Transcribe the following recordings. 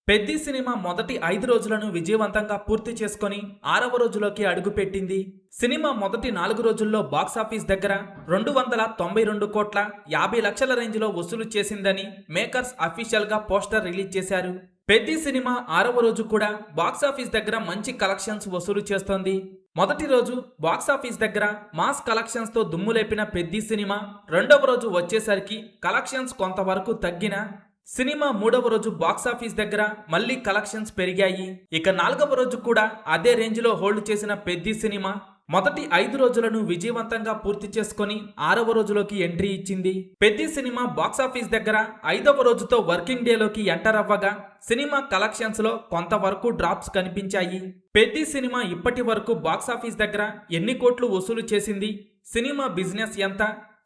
Peddi cinema మొదటి 5 రోజులను విజయవంతంగా పూర్తి చేసుకొని 6వ రోజులోకి అడుగుపెట్టింది. సినిమా మొదటి 4 రోజుల్లో బాక్సాఫీస్ దగ్గర 292 కోట్ల 50 లక్షల రేంజ్లో వసూలు చేసిందని మేకర్స్ అఫీషియల్గా పోస్టర్ రిలీజ్ చేశారు. పెద్ది సినిమా 6వ రోజు కూడా బాక్సాఫీస్ దగ్గర మంచి కలెక్షన్స్ వసూలు చేస్తోంది. మొదటి రోజు బాక్సాఫీస్ దగ్గర మాస్ కలెక్షన్స్తో దుమ్ములేపిన పెద్ది సినిమా 2వ రోజు వచ్చేసరికి కలెక్షన్స్ కొంతవరకు తగ్గిన సినిమా 3వ రోజు బాక్సాఫీస్ దగ్గర మళ్లీ కలెక్షన్స్ పెరిగాయి. ఇక 4వ రోజు కూడా అదే రేంజ్లో హోల్డ్ చేసిన పెద్ది సినిమా మొదటి 5 రోజులను విజయవంతంగా పూర్తి చేసుకొని 6వ రోజులోకి ఎంట్రీ ఇచ్చింది. పెద్ది సినిమా బాక్సాఫీస్ దగ్గర 5వ రోజుతో వర్కింగ్ డేలోకి ఎంటర్ అవ్వగా సినిమా కలెక్షన్స్ లో కొంతవరకు డ్రాప్స్ కనిపించాయి. పెద్ది సినిమా ఇప్పటి వరకు బాక్సాఫీస్ దగ్గర ఎన్ని కోట్లు వసూలు చేసింది, సినిమా బిజినెస్ ఎంత,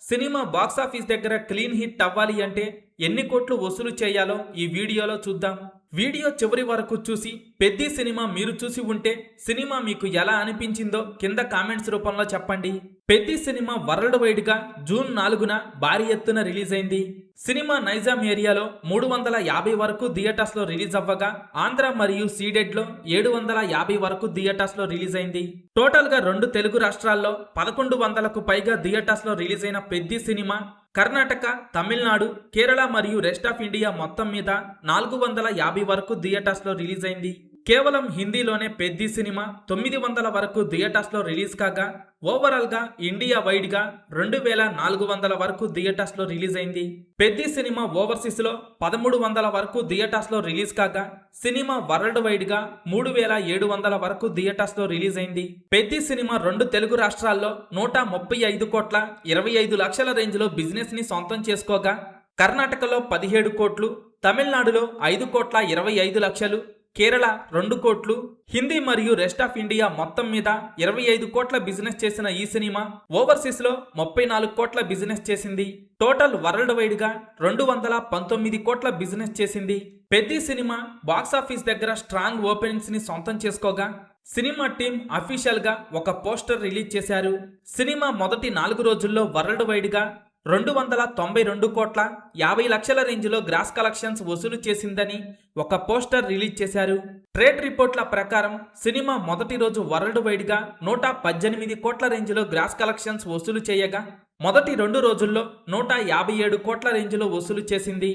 సినిమా బాక్సాఫీస్ దగ్గర క్లీన్ హిట్ అవ్వాలి అంటే ఎన్ని కోట్లు వసూలు చేయాలో ఈ వీడియోలో చూద్దాం. వీడియో చివరి వరకు చూసి పెద్ది సినిమా మీరు చూసి ఉంటే సినిమా మీకు ఎలా అనిపించిందో కింద కామెంట్స్ రూపంలో చెప్పండి. పెద్ది సినిమా వరల్డ్ వైడ్ గా జూన్ 4న భారీ ఎత్తున రిలీజ్ అయింది. సినిమా నైజాం ఏరియాలో 350 వరకు థియేటర్స్ లో రిలీజ్ అవ్వగా ఆంధ్ర మరియు సీడెడ్ లో 750 వరకు థియేటర్స్ లో రిలీజ్ అయింది. టోటల్ గా 2 తెలుగు రాష్ట్రాల్లో 1100కు పైగా థియేటర్స్ లో రిలీజ్ అయిన పెద్ది సినిమా కర్ణాటక, తమిళనాడు, కేరళ మరియు రెస్ట్ ఆఫ్ ఇండియా మొత్తం మీద 450 వరకు థియేటర్స్ లో రిలీజ్ అయింది. కేవలం హిందీలోనే పెద్ది సినిమా 900 వరకు థియేటర్స్ లో రిలీజ్ కాగా ఓవరాల్ గా ఇండియా వైడ్ గా 2400 వరకు థియేటర్స్ లో రిలీజ్ అయింది. పెద్ది సినిమా ఓవర్సీస్ లో 1300 వరకు థియేటర్స్ లో రిలీజ్ కాగా సినిమా వరల్డ్ వైడ్ గా 3700 వరకు థియేటర్స్ లో రిలీజ్ అయింది. పెద్ది సినిమా 2 తెలుగు రాష్ట్రాల్లో 135 కోట్ల 25 లక్షల రేంజ్ లో బిజినెస్ ని సొంతం చేసుకోగా కర్ణాటకలో 17 కోట్లు, తమిళనాడులో 5 కోట్ల 25 లక్షలు, కేరళ 2 కోట్లు, హిందీ మరియు రెస్ట్ ఆఫ్ ఇండియా మొత్తం మీద 25 కోట్ల బిజినెస్ చేసిన ఈ సినిమా ఓవర్సీస్ లో 34 కోట్ల బిజినెస్ చేసింది. టోటల్ వరల్డ్ వైడ్ గా 219 కోట్ల బిజినెస్ చేసింది. పెద్ది సినిమా బాక్సాఫీస్ దగ్గర స్ట్రాంగ్ ఓపెనింగ్స్ ని సొంతం చేసుకోగా సినిమా టీం అఫీషియల్ గా ఒక పోస్టర్ రిలీజ్ చేశారు. సినిమా మొదటి 4 రోజుల్లో వరల్డ్ వైడ్ గా 292 కోట్ల 50 లక్షల రేంజ్లో గ్రాస్ కలెక్షన్స్ వసూలు చేసిందని ఒక పోస్టర్ రిలీజ్ చేశారు. ట్రేడ్ రిపోర్ట్ల ప్రకారం సినిమా మొదటి రోజు వరల్డ్ వైడ్ గా 118 కోట్ల రేంజ్లో గ్రాస్ కలెక్షన్స్ వసూలు చేయగా మొదటి 2 రోజుల్లో 157 కోట్ల రేంజ్లో వసూలు చేసింది.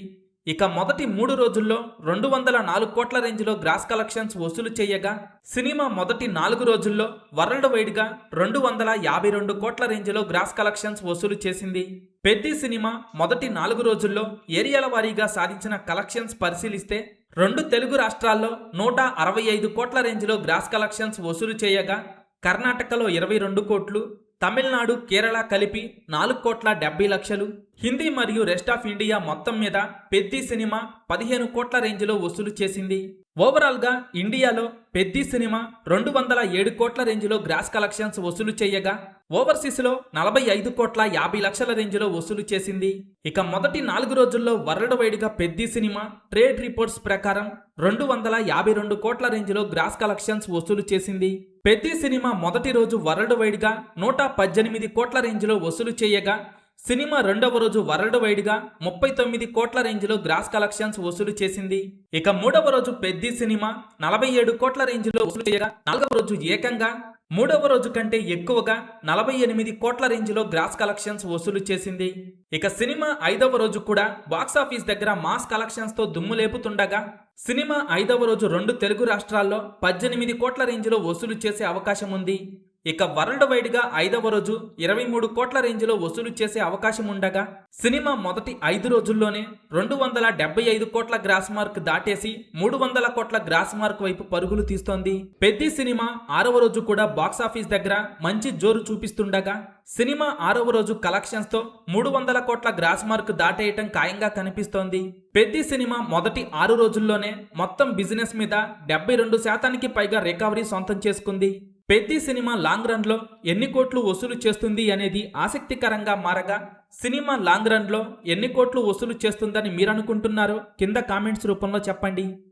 ఇక మొదటి 3 రోజుల్లో 204 కోట్ల రేంజ్లో గ్రాస్ కలెక్షన్స్ వసూలు చేయగా సినిమా మొదటి 4 రోజుల్లో వరల్డ్ వైడ్ గా 252 కోట్ల రేంజ్లో గ్రాస్ కలెక్షన్స్ వసూలు చేసింది. పెద్ది సినిమా మొదటి 4 రోజుల్లో ఏరియాల వారీగా సాధించిన కలెక్షన్స్ పరిశీలిస్తే 2 తెలుగు రాష్ట్రాల్లో 165 కోట్ల రేంజ్లో గ్రాస్ కలెక్షన్స్ వసూలు చేయగా కర్ణాటకలో 22 కోట్లు, తమిళనాడు, కేరళ కలిపి 4 కోట్ల 70 లక్షలు, హిందీ మరియు రెస్ట్ ఆఫ్ ఇండియా మొత్తం మీద పెద్ది సినిమా 15 కోట్ల రేంజ్లో వసూలు చేసింది. ఓవరాల్ గా ఇండియాలో పెద్ది సినిమా 207 కోట్ల రేంజ్లో గ్రాస్ కలెక్షన్స్ వసూలు చేయగా ఓవర్సీస్ లో 45 కోట్ల 50 లక్షల రేంజ్లో వసూలు చేసింది. ఇక మొదటి 4 రోజుల్లో వరల్డ్ వైడ్ గా పెద్ది సినిమా ట్రేడ్ రిపోర్ట్స్ ప్రకారం 252 కోట్ల రేంజ్లో గ్రాస్ కలెక్షన్స్ వసూలు చేసింది. పెద్ది సినిమా మొదటి రోజు వరల్డ్ వైడ్ గా 118 కోట్ల రేంజ్లో వసూలు చేయగా సినిమా 2వ రోజు వరల్డ్ వైడ్ గా 39 కోట్ల రేంజ్లో గ్రాస్ కలెక్షన్స్ వసూలు చేసింది. ఇక 3వ రోజు పెద్ది సినిమా 47 కోట్ల రేంజ్లో వసూలు చేయగా 4వ రోజు ఏకంగా 3వ రోజు కంటే ఎక్కువగా 48 కోట్ల రేంజ్లో గ్రాస్ కలెక్షన్స్ వసూలు చేసింది. ఇక సినిమా 5వ రోజు కూడా బాక్సాఫీస్ దగ్గర మాస్ కలెక్షన్స్ తో దుమ్ము లేపుతుండగా సినిమా 5వ రోజు 2 తెలుగు రాష్ట్రాల్లో 18 కోట్ల రేంజ్లో వసూలు చేసే అవకాశం ఉంది. ఇక వరల్డ్ వైడ్ గా 5వ రోజు 23 కోట్ల రేంజ్లో వసూలు చేసే అవకాశం ఉండగా సినిమా మొదటి 5 రోజుల్లోనే 275 కోట్ల గ్రాస్ మార్క్ దాటేసి 300 కోట్ల గ్రాస్ మార్క్ వైపు పరుగులు తీస్తోంది. పెద్ది సినిమా 6వ రోజు కూడా బాక్సాఫీస్ దగ్గర మంచి జోరు చూపిస్తుండగా సినిమా 6వ రోజు కలెక్షన్స్ తో 300 కోట్ల గ్రాస్ మార్క్ దాటేయటం ఖాయంగా కనిపిస్తోంది. పెద్ది సినిమా మొదటి 6 రోజుల్లోనే మొత్తం బిజినెస్ మీద 72% పైగా రికవరీ సొంతం చేసుకుంది. పెద్ది సినిమా లాంగ్ రన్ లో ఎన్ని కోట్లు వసూలు చేస్తుంది అనేది ఆసక్తికరంగా మారగా సినిమా లాంగ్ రన్ లో ఎన్ని కోట్లు వసూలు చేస్తుందని మీరనుకుంటున్నారో కింద కామెంట్స్ రూపంలో చెప్పండి.